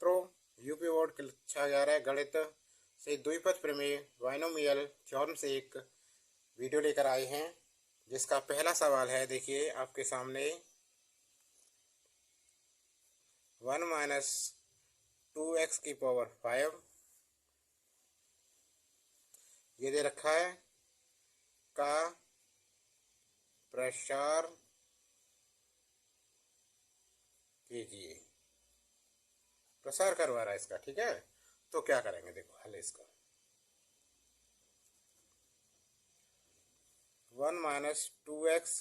छात्रों, UP board कक्षा 11 गणित से द्विपद प्रमेय बाइनोमियल थ्योरम से एक वीडियो लेकर आए हैं, जिसका पहला सवाल है। देखिए आपके सामने 1 माइनस 2x की पावर 5 ये दे रखा है का प्रसार कीजिए। प्रसार करवा रहा है इसका, ठीक है। तो क्या करेंगे, देखो हल इसका। 1 माइनस 2x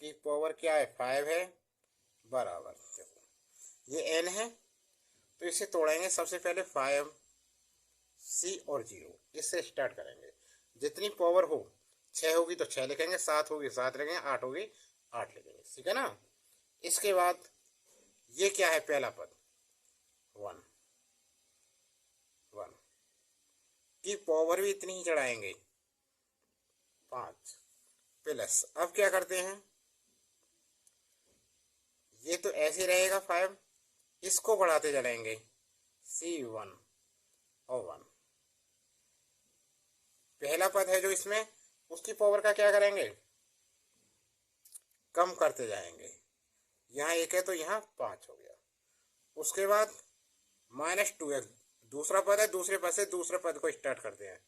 की पावर क्या है, 5 है, बराबर। देखो ये n है, तो इसे तोड़ेंगे। सबसे पहले 5 c और 0 इससे स्टार्ट करेंगे। जितनी पावर हो, 6 होगी तो 6 लिखेंगे, 7 होगी 7 लिखेंगे, 8 होगी 8 लिखेंगे, ठीक है ना। इसके बाद ये क्या है, पहला पद 1 की पावर भी इतनी ही चढ़ाएंगे 5 प्लस। अब क्या करते हैं, ये तो ऐसे रहेगा 5, इसको बढ़ाते चलेंगे C1 और 1। पहला पद है जो इसमें, उसकी पावर का क्या करेंगे, कम करते जाएंगे। यहाँ 1 है तो यहाँ 5 हो गया। उसके बाद माइनस 2x दूसरा पद है, दूसरे पद से दूसरे पद को स्टार्ट करते हैं।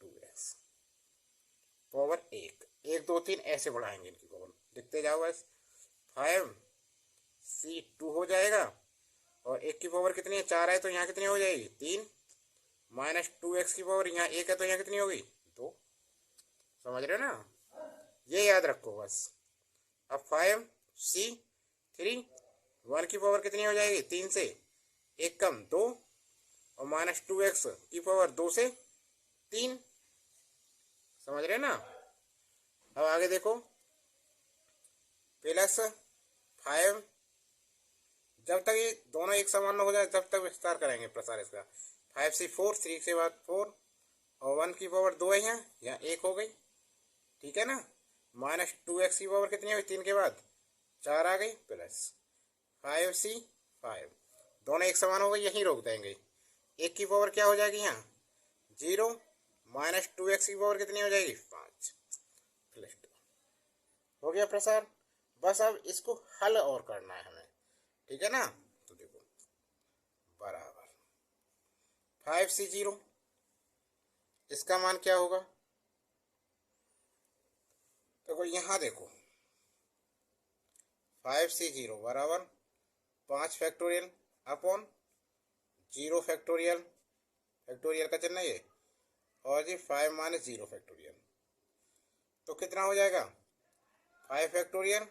2x पावर 1 1 2 3 ऐसे बढ़ाएंगे इनकी पावर, लिखते जाओ बस। 5c2 हो जाएगा, और 1 की पावर कितनी है, 4 है, तो यहाँ कितनी हो जाएगी, 3। माइनस 2x की पावर यहाँ 1 है तो यहाँ कितनी होगी, 2। समझ रहे हो ना, ये याद रखो बस। अब 5c3 1 की पावर कितनी हो जाएगी, 3 से 1 कम 2, और माइनस 2x की पावर 2 से 3। समझ रहे ना। अब आगे देखो, प्लस 5, जब तक ये दोनों एक समान न हो जाए तब तक विस्तार करेंगे प्रसार इसका। 5c4 3 के बाद 4, और 1 की पावर 2 है, यहाँ 1 हो गई, ठीक है ना। माइनस 2x की पावर कितनी हुई, 3 के बाद 4 आ गई, प्लस 5c5 दोनों एक समान हो गई, यहीं रोक देंगे। 1 की पावर क्या हो जाएगी यहाँ 0, माइनस 2x की पावर कितनी हो जाएगी 5 प्लस 2 हो गया प्रसार। बस अब इसको हल और करना है हमें, ठीक है ना। तो देखो बराबर 5c0, इसका मान क्या होगा, देखो यहाँ देखो 5c0 बराबर 5 फैक्टोरियल अपॉन 0 फैक्टोरियल, फैक्टोरियल का चिन्ह ये, और जी 5 माइनस 0 फैक्टोरियल, तो कितना हो जाएगा 5 फैक्टोरियल।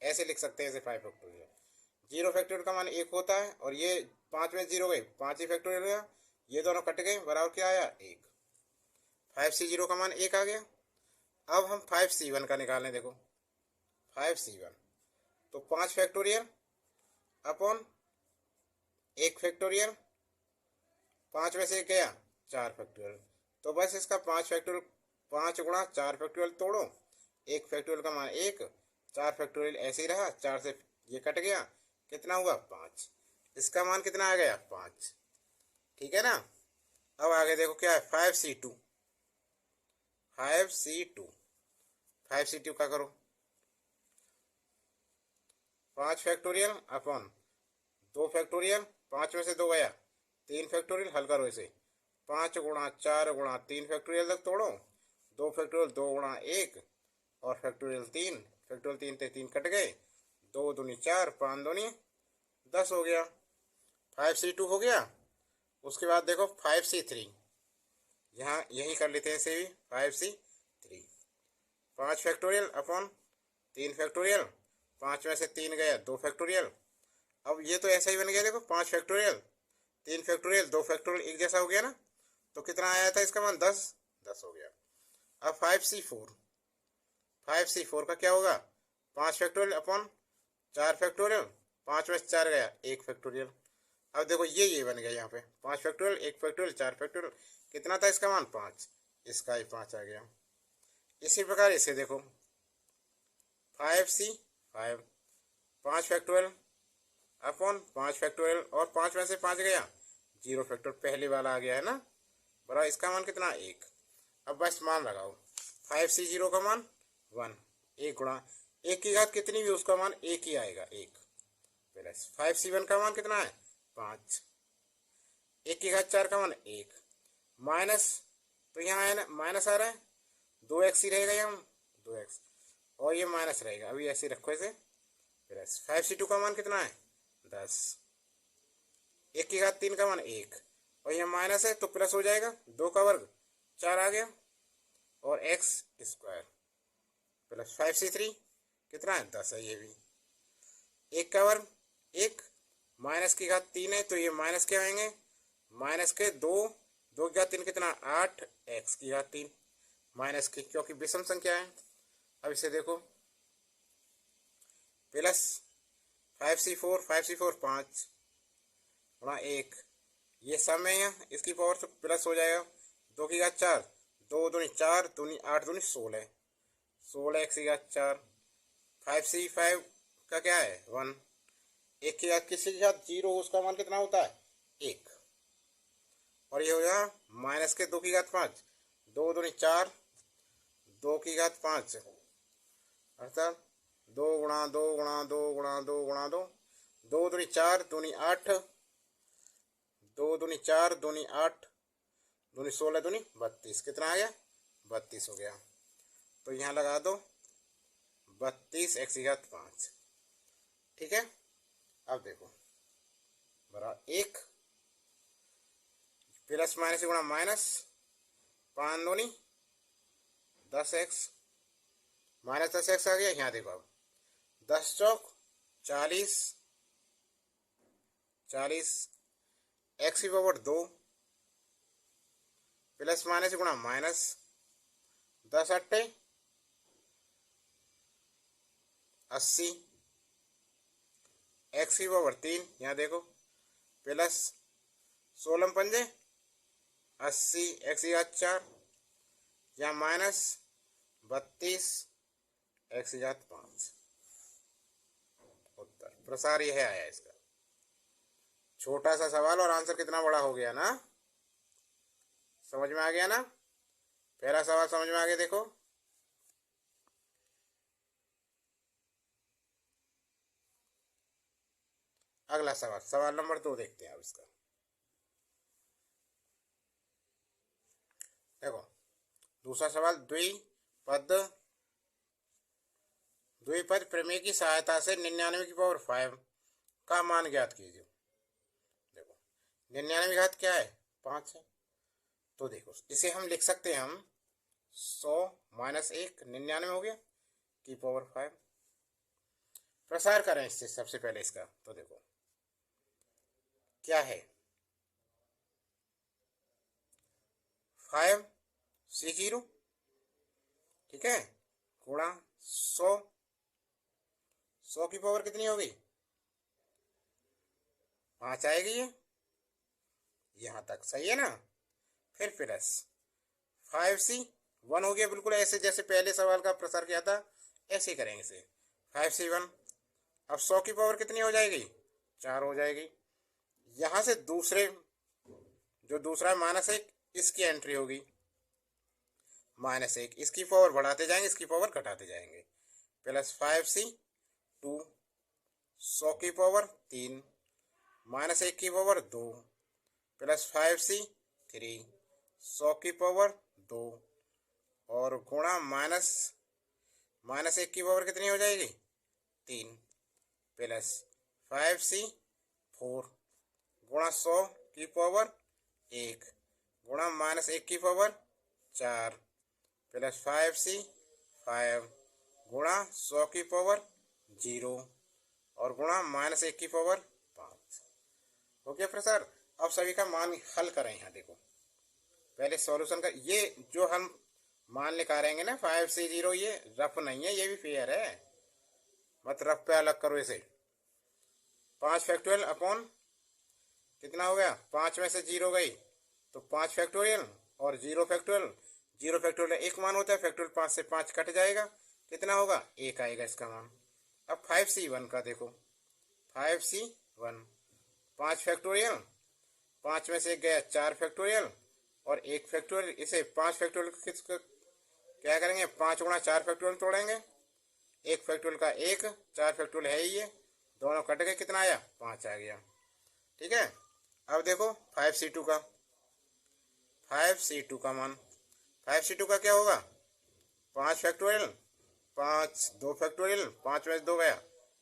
ऐसे लिख सकते हैं, ऐसे 5 फैक्टोरियल। 0 फैक्टोरियल का मान 1 होता है, और ये 5 में 0 गए, 5 ही फैक्टोरियल गया, ये दोनों कट गए, बराबर क्या आया 1। 5c0 का मान 1 आ गया। अब हम 5c1 का निकालें। देखो 5c1 तो 5 फैक्टोरियल अपॉन 1 फैक्टोरियल, 5 में से 1 गया 4 फैक्टोरियल, तो बस इसका 5 फैक्टोरियल 5 गुणा 4 फैक्टोरियल तोड़ो, 1 फैक्टोरियल का मान 1, 4 फैक्टोरियल ऐसे ही रहा, 4 से ये कट गया, कितना हुआ 5। इसका मान कितना आ गया 5, ठीक है ना। अब आगे देखो क्या है 5c2 5c2 का करो, 5 फैक्टोरियल अपॉन 2 फैक्टोरियल, 5 में से 2 गया 3 फैक्टोरियल, हल करो इसे। 5 गुणा 4 गुणा 3 फैक्टोरियल तक तोड़ो, 2 फैक्टोरियल 2 गुणा 1, और फैक्टोरियल 3 फैक्टोरियल 3 से 3 कट गए, 2 दूनी 4 5 दूनी 10 हो गया। 5c2 हो गया। उसके बाद देखो 5c3, यहाँ यही कर लेते हैं इसे भी। 5c3 5 फैक्टोरियल अपॉन 3 फैक्टोरियल, 5 में से 3 गया 2 फैक्टोरियल। अब ये तो ऐसा ही बन गया, देखो 5 फैक्टोरियल 3 फैक्टोरियल 2 फैक्टोरियल एक जैसा हो गया ना, तो कितना आया था इसका मान 10 हो गया। अब 5c4 का क्या होगा, 5 फैक्टोरियल अपॉन 4 फैक्टोरियल, 5 में से 4 गया 1 फैक्टोरियल। अब देखो ये बन गया यहाँ पे 5 फैक्टोरियल 1 फैक्टोरियल 4 फैक्टोरियल, कितना था इसका मान 5, इसका ही 5 आ गया। इसी प्रकार इसे देखो 5c5 5 फैक्टोरियल अपॉन 5 फैक्टोरियल, और 5 में से 5 गया, 0 फैक्टोरियल पहले वाला आ गया है ना, बराबर इसका मान कितना 1। अब बस मान लगाओ, 5c0 का मान 1, 1 गुणा 1 की घात कितनी भी उसका मान 1 ही आएगा, 1 प्लस 5c1 का मान कितना है 5, 1 की घात 4 का मान 1 माइनस, तो यहाँ है ना माइनस आ रहा है, 2x ही रहेगा यहाँ 2x, और ये माइनस रहेगा, अभी ऐसे रखो इसे, प्लस 5c2 का मान कितना है 10, 1 की घात 3 का मान 1, और यहाँ माइनस है तो प्लस हो जाएगा, 2 का वर्ग 4 आ गया, और x स्क्वायर प्लस 5c3 कितना है 10 है, ये भी 1 का वर्ग 1, माइनस की घात 3 है तो ये माइनस के आएंगे, माइनस के 2, 2 की घात 3 कितना 8, x की घात 3 माइनस की, क्योंकि विषम संख्या है। अब इसे देखो, प्लस 5c4 5 गुणा 1, ये सम है यहाँ, इसकी पावर से प्लस हो जाएगा, 2 की घात 4, 2 दूनी 4 दूनी 8 दूनी 16, 16 x की घात 4, 5c5 का क्या है 1, 1 की घात किसकी घात 0, उसका मान कितना होता है 1, और ये हो जाएगा माइनस के 2 की घात 5, 2 दूनी 4, 2 की घात 5 अर्थात 2 गुणा 2 गुणा 2 गुणा 2 गुणा 2, 2 दूनी 4 दूनी 8, 2 दूनी 4 दूनी 8 दूनी 16 दूनी 32, कितना आ गया 32 हो गया, तो यहाँ लगा दो 32 x की घात 5, ठीक है। अब देखो बराबर 1 प्लस माइनस गुणा माइनस, 5 दूनी 10x माइनस 10x आ गया, यहाँ देखो अब 10 चौक 40, 40 x की पावर 2 प्लस माइनस गुणा माइनस, 10 अट्ठे 80 x की पावर 3, यहाँ देखो प्लस 16 पंजे 80 x की घात 4, यहाँ माइनस 32 x की घात 5, उत्तर प्रसार यह आया इसका। छोटा सा सवाल और आंसर कितना बड़ा हो गया ना, समझ में आ गया ना, पहला सवाल समझ में आ गया। देखो अगला सवाल, सवाल नंबर 2 देखते हैं अब इसका। देखो दूसरा सवाल, द्विपद प्रमेय की सहायता से 99 की पावर 5 का मान ज्ञात कीजिए। देखो 99 की घात क्या है 5 है, तो देखो इसे हम लिख सकते हैं, हम 100 माइनस 1 99 हो गया की पावर 5, प्रसार करें इससे सबसे पहले इसका, तो देखो क्या है 5c0, ठीक है, गुणा 100, 100 की पावर कितनी होगी 5 आएगी, ये यहां तक सही है ना, फिर प्लस 5c1 हो गया, बिल्कुल ऐसे जैसे पहले सवाल का प्रसार किया था ऐसे करेंगे इसे, 5c1, अब 100 की पावर कितनी हो जाएगी 4 हो जाएगी, यहां से दूसरे जो दूसरा माइनस 1 इसकी एंट्री होगी माइनस 1, इसकी पावर बढ़ाते जाएंगे इसकी पावर घटाते जाएंगे, प्लस 5c2, 100 की पावर 3 माइनस 1 की पावर 2 प्लस 5c3, 100 की पावर 2 और गुणा माइनस 1 की पावर कितनी हो जाएगी 3 प्लस 5c4 गुणा 100 की पावर 1 गुणा माइनस 1 की पावर 4 प्लस 5c5 गुणा 100 की पावर 0 और गुणा माइनस 1 की पावर 5 हो गया प्रसार। अब सभी का मान हल करें, यहाँ देखो पहले सॉल्यूशन का, ये जो हम मान निकालेंगे ना 5c0, ये रफ नहीं है, ये भी फेयर है, मत रफ पे अलग करो इसे। 5 फैक्टोरियल अपॉन कितना हो गया, 5 में से 0 गई तो 5 फैक्टोरियल और 0 फैक्टोरियल, 0 फैक्टोरियल एक मान होता है, फैक्टोरियल 5 से 5 कट जाएगा, कितना होगा 1 आएगा इसका मान। अब 5c1 का देखो, 5c1 1। 5 फैक्टोरियल, 5 में से गया 4 फैक्टोरियल और 1 फैक्टोरियल। इसे 5 फैक्टोरियल क्या करेंगे, 5 गुणा 4 फैक्टोरियल तोड़ेंगे। 1 फैक्टोरियल का 1, 4 फैक्टोरियल है ही ये, दोनों कट गए, कितना आया, 5 आ गया। ठीक है। अब देखो 5C2 का, 5C2 का मान, 5C2 का क्या होगा, 5 फैक्टोरियल, 5 2 फैक्टोरियल, 5 में से 2 गया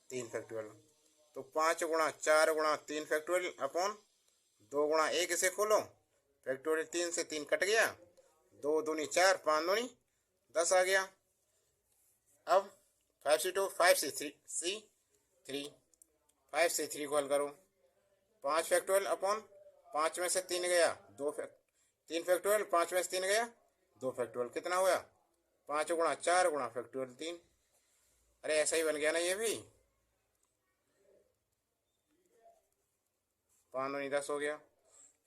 3 फैक्टोरियल। तो 5 गुणा 4 गुणा 3 फैक्टोरियल अपॉन 2 गुणा 1, इसे खोलो, फैक्टोरियल 3 से 3 कट गया, 2 दूनी 4, 5 दूनी 10 आ गया। अब 5C2 5C3 5C3 को हल करो, 5 फैक्टोरियल अपॉन 5 में से 3 गया 3 फैक्टोरियल, 5 में से 3 गया 2 फैक्टोरियल, कितना हुआ, 5 गुणा 4 गुणा फैक्टोरियल 3। अरे ऐसा ही बन गया ना ये भी, 5 दूनी 10 हो गया।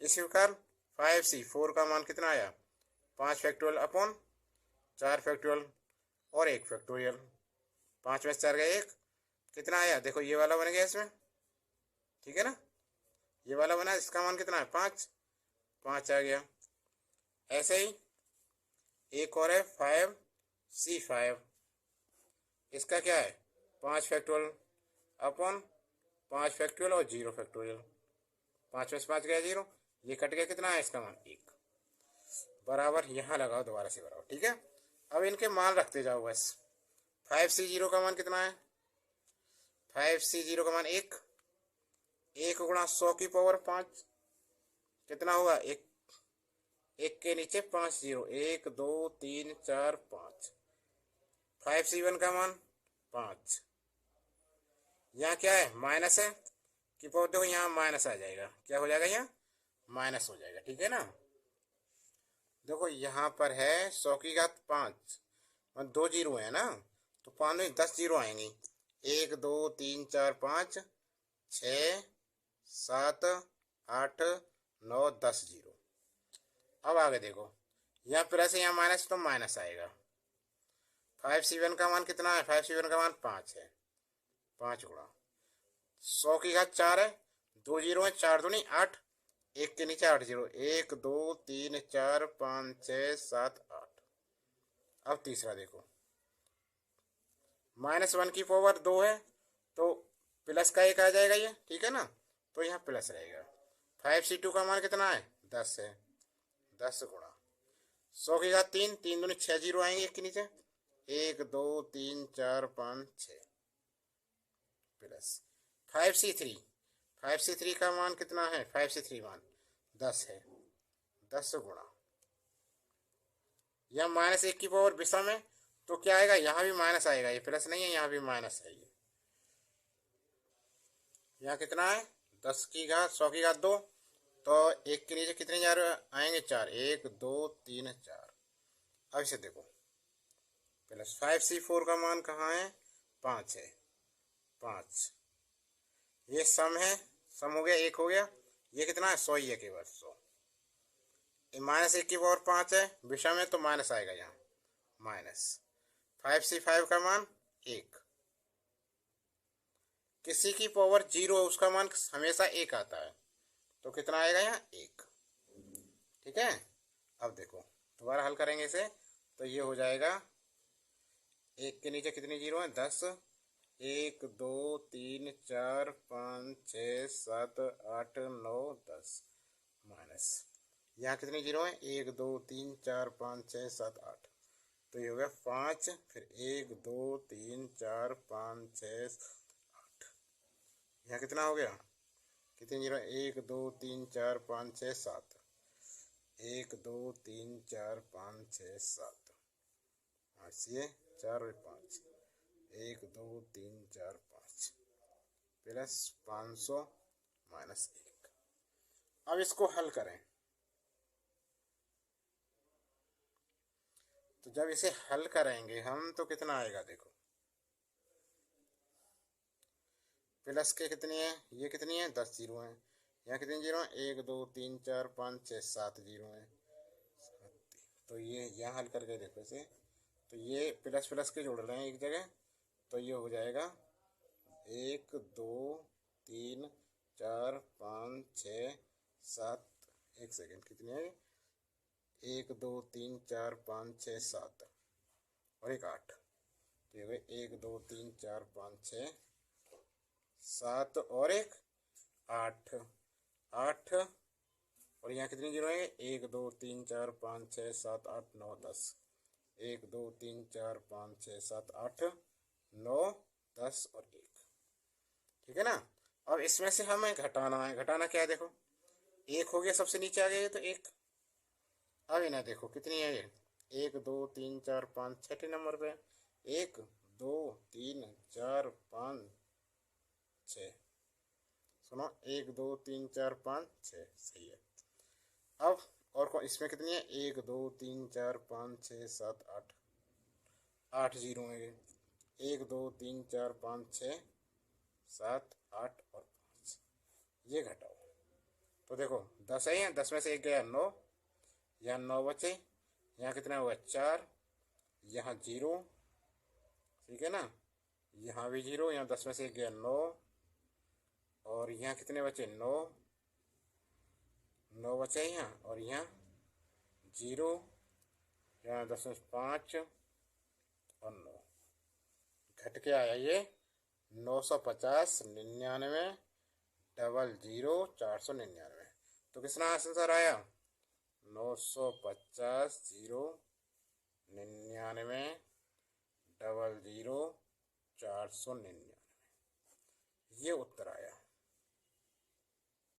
इसी प्रकार 5C4 का मान कितना आया, 5 फैक्टोरियल अपॉन 4 फैक्टोरियल और 1 फैक्टोरियल, 5 में से 4 गया 1, कितना आया, देखो ये वाला बन गया इसमें, ठीक है ना, ये वाला बना, इसका मान कितना है, 5 आ गया। ऐसे ही एक और है 5C5, इसका क्या है, 5 फैक्टोरियल अपॉन 5 फैक्टोरियल और 0 फैक्टोरियल, 5 में से 5 गया 0, ये कट गया, कितना है इसका मान 1, बराबर। यहाँ लगाओ दोबारा से बराबर, ठीक है। अब इनके मान रखते जाओ बस। 5C0 का मान कितना है, 5C0 का मान 1 गुणा 100 की पावर 5, कितना होगा, 1 के नीचे 5 0, 1 2 3 4 5। 5C1 का मान 5, यहाँ क्या है, माइनस है कि पावर, देखो यहाँ माइनस आ जाएगा, क्या हो जाएगा, यहाँ माइनस हो जाएगा, ठीक है ना। देखो यहाँ पर है 100 की घात 5, 2 जीरो है ना, तो 5 में 10 जीरो आएंगी, 1 2 3 4 5 6 7 8 9 10 जीरो। अब आगे देखो, यहाँ प्लस है यहाँ माइनस, तो माइनस आएगा। 5C1 का मान कितना है, 5C1 का मान 5 है, 5 गुणा 100 की घात 4 है, 2 जीरो है, 4 दूनी 8, 1 के नीचे 8 जीरो, 1 2 3 4 5 6 7 8। अब तीसरा देखो, -1 की पावर 2 है, तो प्लस का 1 आ जाएगा ये, ठीक है ना, तो यहाँ प्लस रहेगा। 5C2 का मान कितना है, 10 है, 10 गुणा 100 की घात 3, 3 दूनी 6 जीरो आएंगे 1 के नीचे, 1 2 3 4 5 6 प्लस 5C3 का मान कितना है, 5C3 मान 10 है, 10 गुणा, यह -1 की पावर विषम है, तो क्या आएगा, यहाँ भी माइनस आएगा, ये प्लस नहीं है, यहाँ भी माइनस है। ये यहाँ कितना है, 10 की घात 100 की घात 2, तो 1 के नीचे कितने जार आएंगे, 4, 1 2 3 4। अब इसे देखो, प्लस 5C4 का मान कहाँ है, 5 है, 5, ये सम है, सम हो गया, 1 हो गया, ये कितना है, 100 ही है केवल, 100। -1 की पावर 5 है, विषम है, तो माइनस आएगा यहाँ, माइनस 5C5 का मान 1, किसी की पावर 0 है उसका मान हमेशा 1 आता है, तो कितना आएगा यहाँ, 1, ठीक है। अब देखो दोबारा हल करेंगे इसे, तो ये हो जाएगा, 1 के नीचे कितनी जीरो है, 10, 1 2 3 4 5 6 7 8 9 10, माइनस यहाँ कितनी जीरो है, 1 2 3 4 5 6 7 8, तो ये हो गया 5, फिर 1 2 3 4 5 6 8, यहाँ कितना हो गया, कितनी जीरो, 1 2 3 4 5 6 7, 1 2 3 4 5 6 7, 8 ये 4 और 5, 1 2 3 4 5 प्लस 500 -1। अब इसको हल करें, तो जब इसे हल करेंगे हम, तो कितना आएगा, देखो प्लस के कितनी है, ये कितनी है, 10 जीरो है, यहाँ कितनी जीरो है, 1 2 3 4 5 6 7 जीरो है, तो ये यहाँ हल करके देखो इसे, तो ये प्लस प्लस के जोड़ रहे हैं एक जगह, तो ये हो जाएगा 1 2 3 4 5 6 7, एक सेकेंड, कितने हैं? 1 2 3 4 5 6 7 और एक 8। तो ये 1 2 3 4 5 6 7 और एक 8। 8 और यहाँ कितनी जीरो है? 1 2 3 4 5 6 7 8 9 10। 1 2 3 4 5 6 7 8 9 10 और 1। ठीक है ना। अब इसमें से हमें घटाना है। घटाना क्या है? देखो, एक हो गया, सबसे नीचे आ गया तो एक। अब इन्हें देखो कितनी है ये? 1 2 3 4 5 छठे नंबर पे 1 2 3 4 5 6। सुनो, 1 2 3 4 5 6, सही है। अब और कौन इसमें कितनी है? 1 2 3 4 5 6 7 8, 8 जीरो है ये। 1 2 3 4 5 6 7 8 और 5, ये घटाओ। तो देखो 10 है, यहाँ 10 में से एक गया 9, यहाँ 9 बचे, यहाँ कितना हुआ? 4, यहाँ जीरो, ठीक है ना। यहाँ भी जीरो, यहाँ 10 में से एक गया 9, और यहाँ कितने बचे? 9, 9 बचे यहाँ, और यहाँ जीरो, यहाँ 10 में 5 और 9, घट के आया ये 950 99 डबल 0 499। तो कितना आंसर आया? 950 0 99 डबल 0 499, ये उत्तर आया।